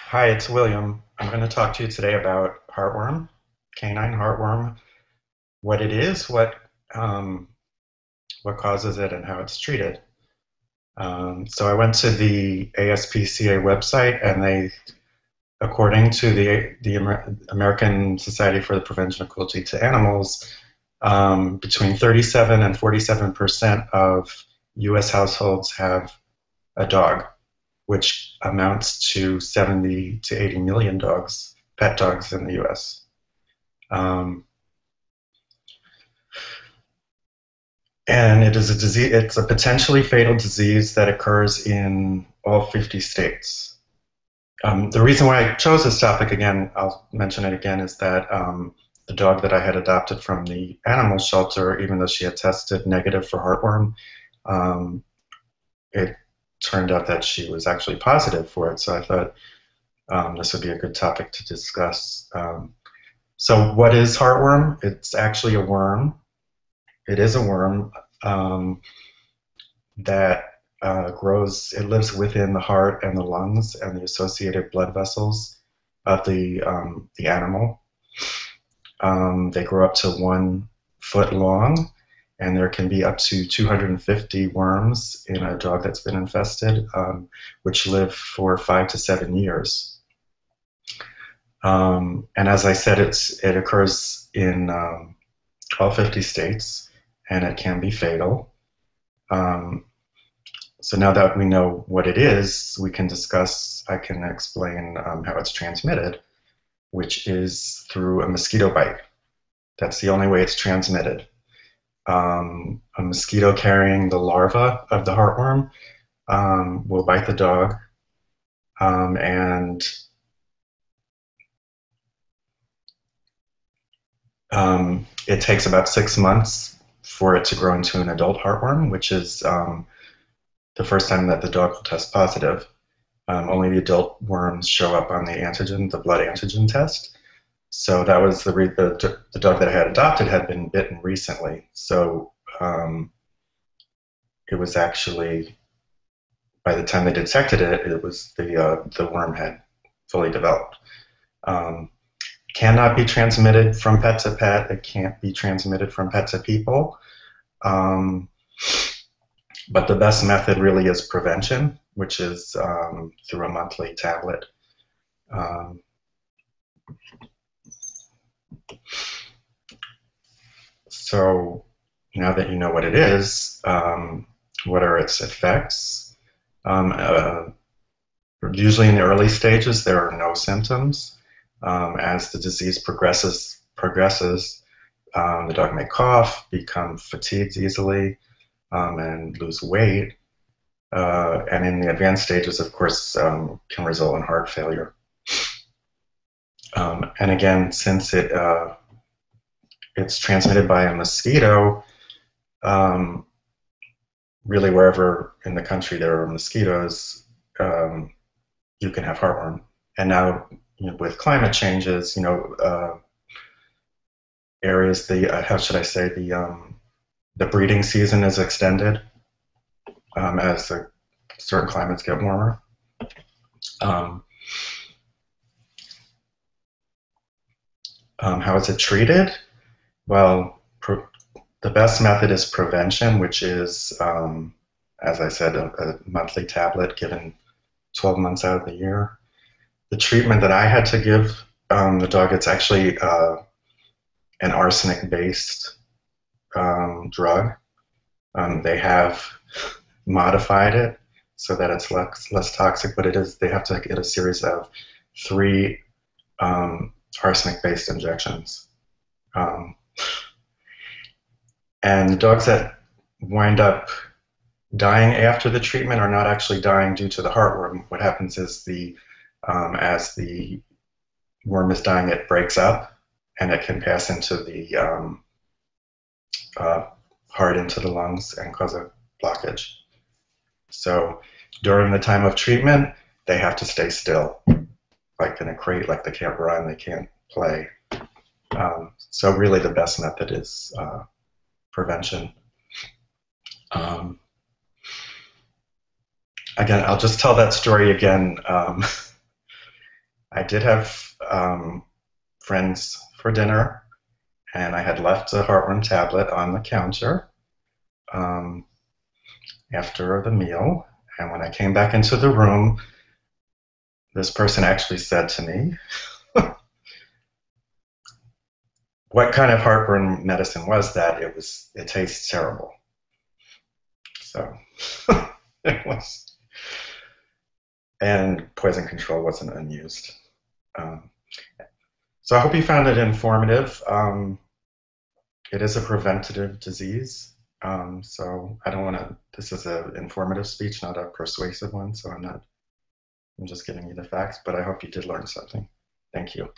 Hi, it's William. I'm going to talk to you today about heartworm, canine heartworm, what it is, what causes it, and how it's treated. So I went to the ASPCA website, and according to the American Society for the Prevention of Cruelty to Animals, between 37 and 47% of U.S. households have a dog, which amounts to 70 to 80 million dogs, pet dogs in the US. Um, and it is a disease, it's a potentially fatal disease that occurs in all 50 states. The reason why I chose this topic again, I'll mention it again, is that the dog that I had adopted from the animal shelter, even though she had tested negative for heartworm, um, it turned out that she was actually positive for it. So I thought this would be a good topic to discuss. So what is heartworm? It's actually a worm. It is a worm that it lives within the heart and the lungs and the associated blood vessels of the animal. They grow up to 1 foot long, and there can be up to 250 worms in a dog that's been infested, which live for 5 to 7 years. And as I said, it occurs in all 50 states, and it can be fatal. Um, so now that we know what it is, I can explain how it's transmitted, which is through a mosquito bite. That's the only way it's transmitted. A mosquito carrying the larva of the heartworm will bite the dog, and it takes about 6 months for it to grow into an adult heartworm, which is the first time that the dog will test positive. Only the adult worms show up on the blood antigen test. So that was the dog that I had adopted had been bitten recently. So it was actually, by the time they detected it, it was the worm had fully developed. Um, Cannot be transmitted from pet to pet. It can't be transmitted from pet to people. Um, but the best method really is prevention, which is through a monthly tablet. Um, so now that you know what it is, what are its effects? Um, uh, Usually in the early stages, there are no symptoms. As the disease progresses, the dog may cough, become fatigued easily, and lose weight. And in the advanced stages, of course, can result in heart failure. And again, since it's transmitted by a mosquito, um, really wherever in the country there are mosquitoes, you can have heartworm. And now, with climate changes, areas how should I say the breeding season is extended as certain climates get warmer. Um, how is it treated? Well, the best method is prevention, which is, as I said, a monthly tablet given 12 months out of the year. The treatment that I had to give the dog, it's actually an arsenic-based drug. They have modified it so that it's less toxic, but they have to get a series of 3 arsenic-based injections. Um, and the dogs that wind up dying after the treatment are not actually dying due to the heartworm. What happens is as the worm is dying, it breaks up, and it can pass into the heart, into the lungs, and cause a blockage. So during the time of treatment, they have to stay still, like in a crate, like they can't run, they can't play. So really the best method is prevention. Um, Again, I'll just tell that story again. I did have friends for dinner, and I had left a heartworm tablet on the counter um, after the meal. And when I came back into the room, this person actually said to me, "What kind of heartburn medicine was that? It tastes terrible." So it was, and poison control wasn't unused. Um, so I hope you found it informative. It is a preventative disease. So I don't want to, this is an informative speech, not a persuasive one. So I'm just giving you the facts, but I hope you did learn something. Thank you.